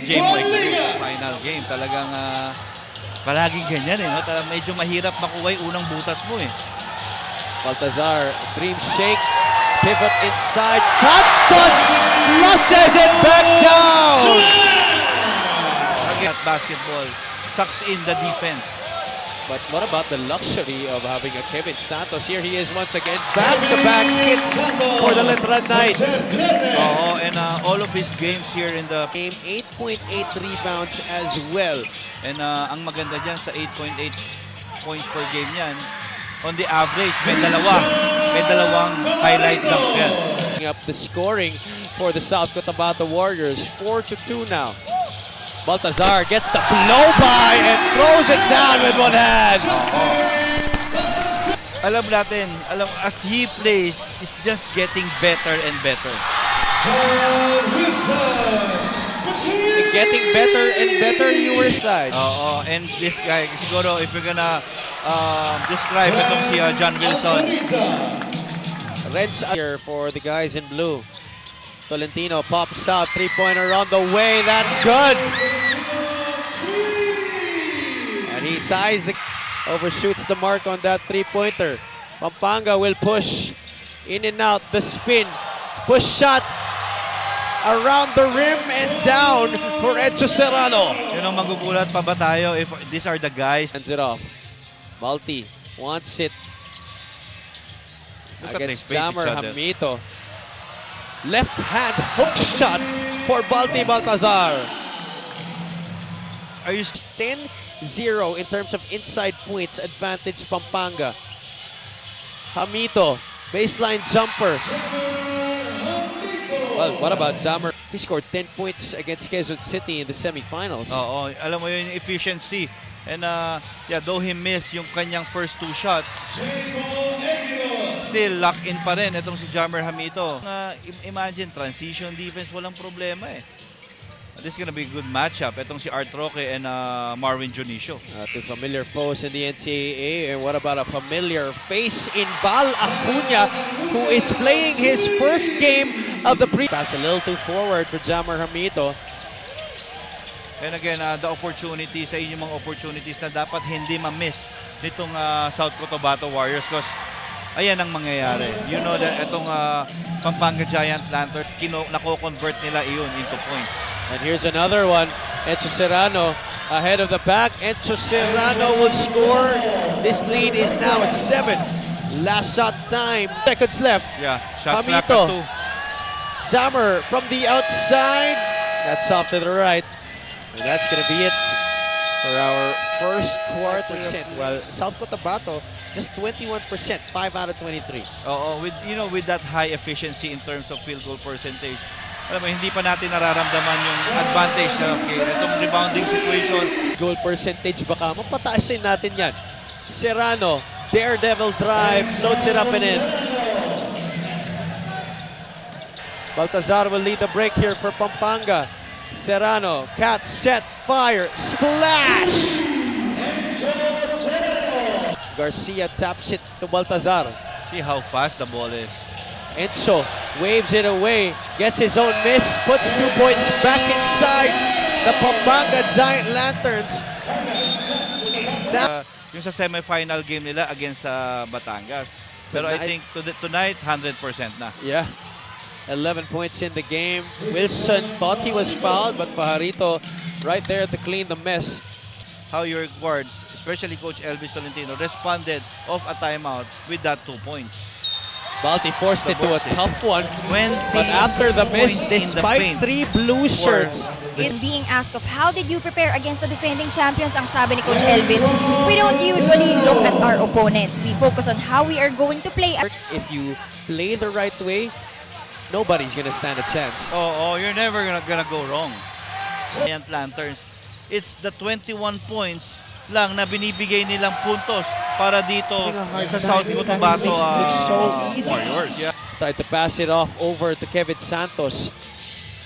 game like this, final game, talagang palaging ganyan eh. No? Medyo mahirap makuha yung unang butas mo eh. Baltazar, dream shake, pivot inside, Santos flushes it back down! At basketball, sucks in the defense. But what about the luxury of having a Kevin Santos? Here he is once again, back-to-back hits for the Letran Knight. And all of his games here in the game, 8.8 rebounds as well. And ang maganda dyan sa 8.8 points per game yan, on the average, may dalawang highlight dunk yan. Up the scoring for the South Cotabato Warriors, 4-2 now. Baltazar gets the blow-by and throws it down with one hand. Alam natin, as he plays, he's just getting better and better. Getting better and better, your side. And this guy, siguro, if you're gonna describe itong si John Wilson. Reds here for the guys in blue. Tolentino pops out, three-pointer on the way, that's good! And he ties overshoots the mark on that three-pointer. Pampanga will push in and out, the spin, push shot, around the rim and down for Edso Serrano. Yun ang magugulat pa ba tayo if these are the guys? Hands it off. Balti wants it against Jammer Hamito. Left hand hook shot for Balti Baltazar. Are you 10-0 in terms of inside points advantage Pampanga. Hamito, baseline jumper. Well, what about Jammer? He scored 10 points against Quezon City in the semifinals. Alam mo yun, yung efficiency. And though he missed yung kanyang first two shots, still lock in pa rin itong si Jammer Hamito. Imagine, transition defense, walang problema eh. This is gonna be a good matchup. Itong si Art Roque and Marvin Jonicio. Two familiar foes in the NCAA. And what about a familiar face in Bball Acuña, who is playing his first game of the pass a little too forward for Jammer Hamito. And again, the opportunities, sa inyong mga opportunities na dapat hindi ma-miss nitong South Cotabato Warriors because ayan ang mangyayari. You know that itong Pampanga Giant Lantern, nako-convert nila iyon into points. And here's another one. Edso Serrano ahead of the back. Edso Serrano will score. This lead is now at 7. Last shot time. Seconds left. Yeah, shot clock Hamito. at 2. Jammer from the outside. That's off to the right. And that's going to be it for our first quarter. Well, South Cotabato just 21%, 5 out of 23. With that high efficiency in terms of field goal percentage, alam mo, hindi pa natin nararamdaman yung advantage na itong rebounding situation. Goal percentage, baka mapataasin natin yan. Serrano, daredevil drive, floats it up and in. Baltazar will lead the break here for Pampanga. Serrano, catch, set, fire, splash! Garcia taps it to Baltazar. See how fast the ball is. Enzo waves it away, gets his own miss, puts 2 points back inside the Pampanga Giant Lanterns. Yung sa semifinal game nila against Batangas. Pero I think tonight, 100% na. Yeah. 11 points in the game. Wilson thought he was fouled, but Pajarito right there to clean the mess. How your guards, especially Coach Elvis Tolentino, responded off a timeout with that 2 points. Balti forced it to a tough one, but after the miss, despite 3 blue shirts, being asked of how did you prepare against the defending champions, ang sabi ni Coach Elvis, we don't usually look at our opponents. We focus on how we are going to play. If you play the right way, nobody's gonna stand a chance. You're never gonna go wrong. Giant Lanterns, it's the 21 points lang na binibigay nilang puntos para dito sa South Cotabato Warriors. Yeah. Tried to pass it off over to Kevin Santos.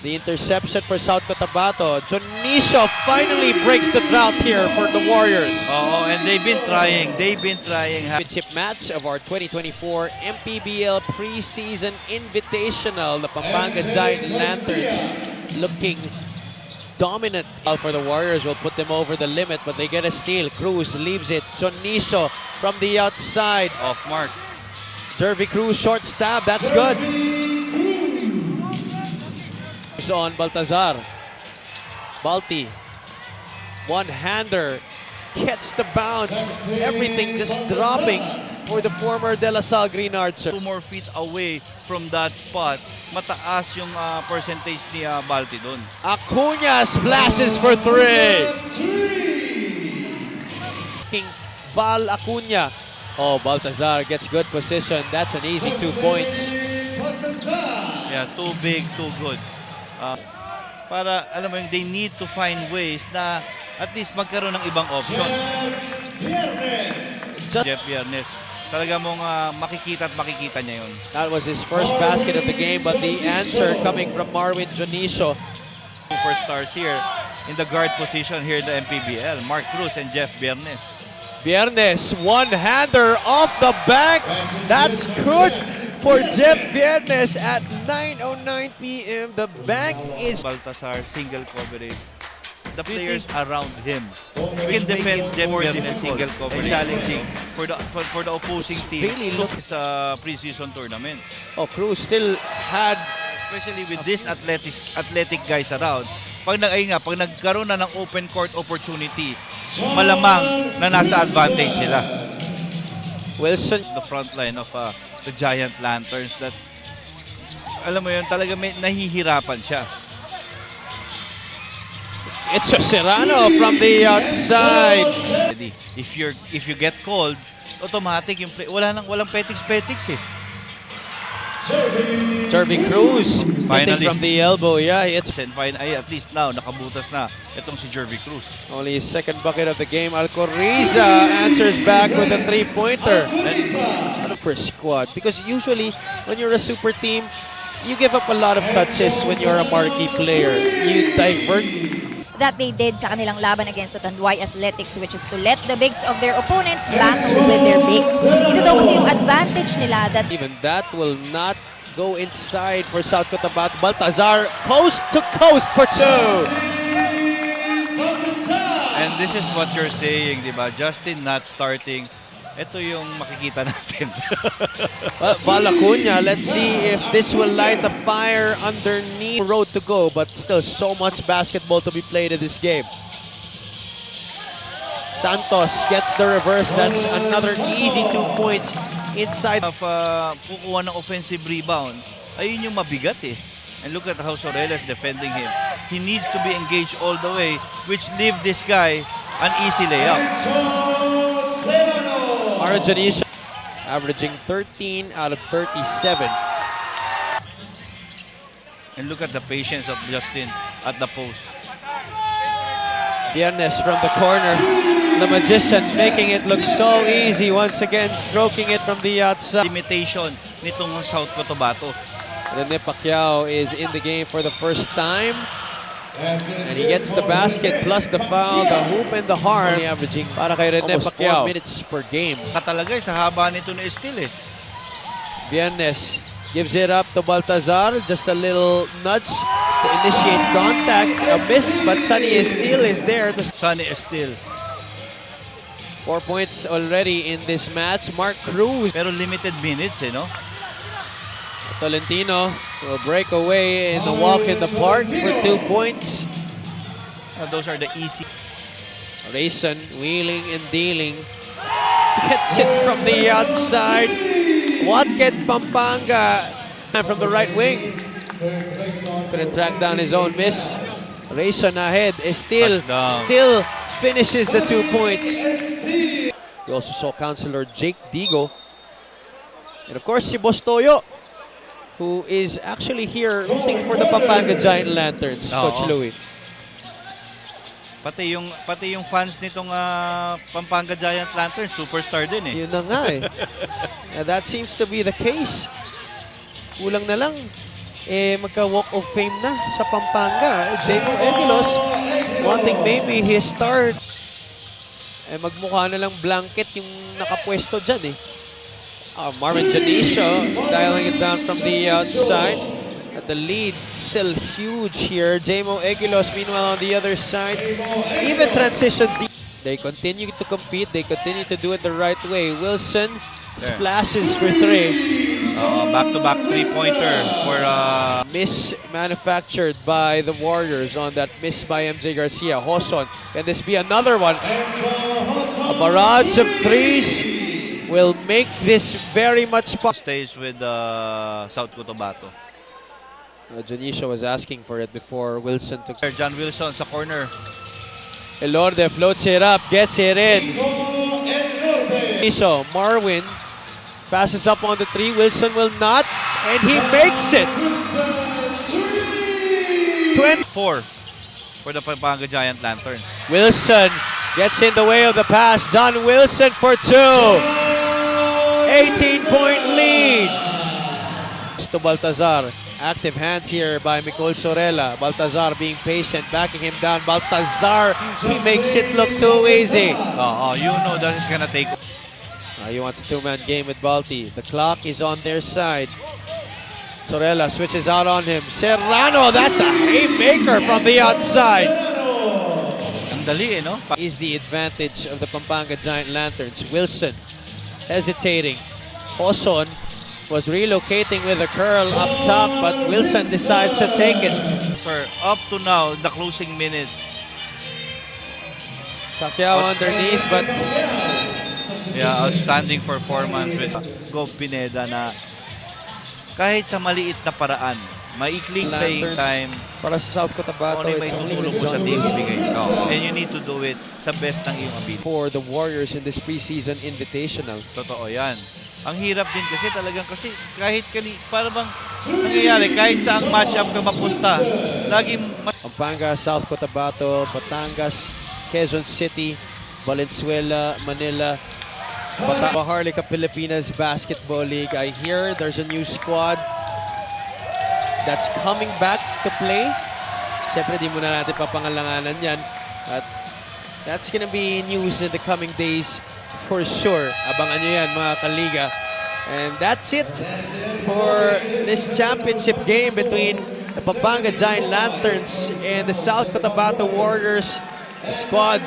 The interception for South Cotabato. Jonicio finally breaks the drought here for the Warriors. And they've been trying. Championship match of our 2024 MPBL preseason invitational. The Pampanga Giant Lanterns looking dominant. Out for the Warriors will put them over the limit, but they get a steal. Cruz leaves it. Jonicio from the outside. Off mark. Jervy Cruz, short stab. That's good. He's on Baltazar. Balti. One-hander. Gets the bounce. Everything just dropping for the former De La Salle Green Arts. 2 more feet away from that spot. Mataas yung percentage ni Balti doon. Acuna splashes for 3. Bball Acuna. Oh, Baltazar gets good position. That's an easy 2 points. Yeah, too big, too good. Para, alam mo yung they need to find ways na at least magkaroon ng ibang option. Jeff Viernes. Talaga mong makikita at makikita niya yun. That was his first basket of the game, but the answer coming from Marvin Jonicio. Superstars here in the guard position here in the MPBL. Mark Cruz and Jeff Viernes. Viernes, one-hander off the back. That's good for Jeff Viernes at 9:09 p.m. The bank is... Baltazar, single coverage. The players around him can defend Jeff Viernes single coverage. Challenging for the opposing team. Really It's a preseason tournament. Oh, Cruz still had... Especially with these athletic guys around. Pag nagkaroon na ng open court opportunity, malamang na nasa advantage sila. Wilson. The front line of the Giant Lanterns that, alam mo yun, talaga may nahihirapan siya. It's a Serrano from the outside. If you get called, automatic yung play. Walang petiks eh. Jervy Cruz hitting Finally. from the elbow. Yeah, it's And fine, at least now nakabutas na itong si Jervy Cruz. only his second bucket of the game. Alcoriza answers back with a 3-pointer. For squad, because usually when you're a super team, you give up a lot of touches when you're a marquee player. You divert. That they did sa kanilang laban against the Tanduay Athletics, which is to let the bigs of their opponents battle with their bigs. Ito daw kasi yung advantage nila that Even that will not go inside for South Cotabato. Baltazar coast to coast for 2. And this is what you're saying, di ba? Justin not starting. Ito yung makikita natin. Bball Acuna, let's see if this will light the fire underneath. Road to go, but still so much basketball to be played in this game. Santos gets the reverse. That's another easy 2 points inside. Kukuha ng offensive rebound, ayun yung mabigat eh. And look at how Sorella is defending him. He needs to be engaged all the way, which leave this guy an easy layup. Jonicio averaging 13 out of 37. And look at the patience of Justin at the post. Viernes from the corner. The magician making it look so easy once again, stroking it from the outside. Limitation nitong South Cotabato. Rene Pacquiao is in the game for the first time. And he gets the basket plus the foul, the hoop and the harm. Averaging para kay Rene Almost Pacquiao 4 minutes per game. Katalaga sa haba nito na steal eh. Viernes gives it up to Baltazar. Just a little nudge to initiate contact. A miss, but Sunny Estil is there. Sunny Estil. 4 points already in this match. Mark Cruz. Pero limited minutes eh, no? Tolentino will break away in the walk in the park for 2 points. Those are the easy. Rayson wheeling and dealing. Gets it from the outside. Watket Pampanga from the right wing. Couldn't track down his own miss. Rayson ahead. Still finishes the 2 points. We also saw Counselor Jake Digo. And of course, si Bostoyo, who is actually here rooting for the Pampanga Giant Lanterns, Coach Louie. Pati yung fans nitong Pampanga Giant Lanterns, superstar din eh. Yun na nga eh. And that seems to be the case. Kulang na lang. Magka-walk of fame na sa Pampanga. Jacob Evilos wanting maybe his start. Magmukha na lang blanket yung nakapwesto dyan eh. Marvin Jonicio dialing it down from the outside. The lead still huge here. Jamo Eguilos, meanwhile, on the other side, even transition deep. They continue to compete. They continue to do it the right way. Wilson splashes for 3. Back-to-back three-pointer for Miss manufactured by the Warriors on that miss by MJ Garcia. Hoson, can this be another one? A barrage of threes will make this very much possible. stays with South Cotabato. Janisha was asking for it before Wilson took. John Wilson sa corner. Elorde floats it up, gets it in. So Marwin passes up on the 3. Wilson will not, and he makes it. 24 for the Pampanga Giant Lantern. Wilson gets in the way of the pass. John Wilson for 2. 18-point lead. To Baltazar. Active hands here by Micol Sorella. Baltazar being patient, backing him down. Baltazar, he makes it look too easy. You know that is gonna take. He wants a 2-man game with Balti. The clock is on their side. Sorella switches out on him. Serrano, that's a haymaker from the outside. Ang dali no? Is the advantage of the Pampanga Giant Lanterns. Wilson hesitating. Hoson was relocating with a curl up top, but Wilson decides to take it. Sir, up to now, the closing minutes. Pacquiao underneath, but Yeah, outstanding performance with Gov Pineda na kahit sa maliit na paraan, maikling playing Lanterns time, para sa South Cotabato, only may it's only tutulong mo sa John team Wilson. bigay. And you need to do it sa best ng iyong ability. For the Warriors in this preseason invitational. Totoo yan. Ang hirap din kasi talagang kasi kahit para bang nangyayari, kahit saang matchup ka mapunta, laging Pampanga, South Cotabato, Batangas, Quezon City, Valenzuela, Manila, Harlika Pilipinas Basketball League. I hear there's a new squad that's coming back to play. Siyempre, di muna natin papangalanganan yan. At that's gonna be news in the coming days for sure. Abangan nyo yan, mga kaliga. And that's it for this championship game between the Pampanga Giant Lanterns and the South Cotabato Warriors. The squad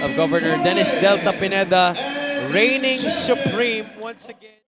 of Governor Dennis Delta Pineda reigning supreme once again.